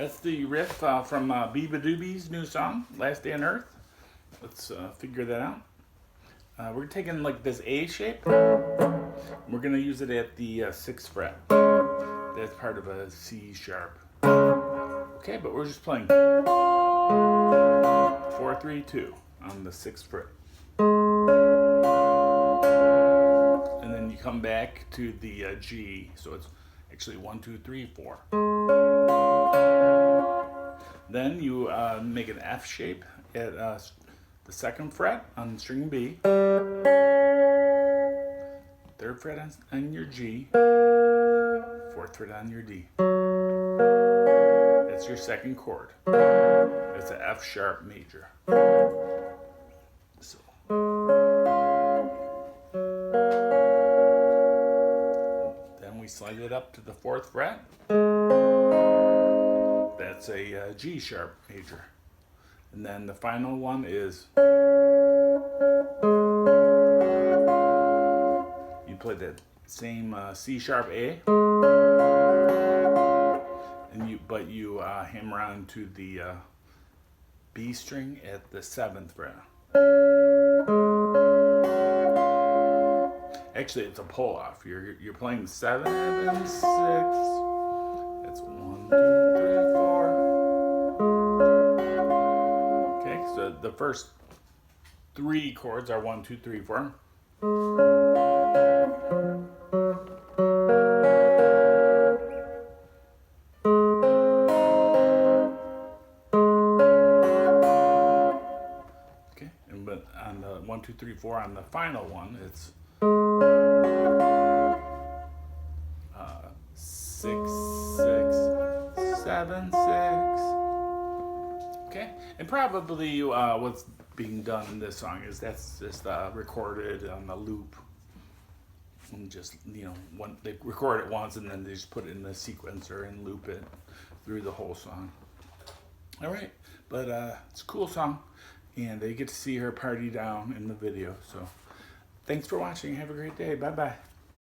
That's the riff from Beabadoobee's new song, Last Day on Earth. Let's figure that out. We're taking like this A shape. We're going to use it at the 6th fret. That's part of a C sharp. Okay, but we're just playing 4, 3, 2 on the 6th fret. And then you come back to the G, so it's actually 1, 2, 3, 4. Then you make an F shape at the 2nd fret on string B, 3rd fret on your G, 4th fret on your D. That's your 2nd chord. It's an F sharp major. So. Then we slide it up to the 4th fret. That's a G sharp major. And then the final one is you play that same C sharp A, and but you hammer on to the B string at the 7th fret. Actually, it's a pull off. You're playing 7 and 6. That's 1, 2, 3, 4. Okay, so the first 3 chords are 1, 2, 3, 4. Okay, but on the 1, 2, 3, 4 on the final one, it's 6, 6, 7, 6. Okay, and probably what's being done in this song is that's just recorded on the loop, and just they record it once and then they just put it in the sequencer and loop it through the whole song. All right, but it's a cool song, and they get to see her party down in the video. So, thanks for watching. Have a great day. Bye bye.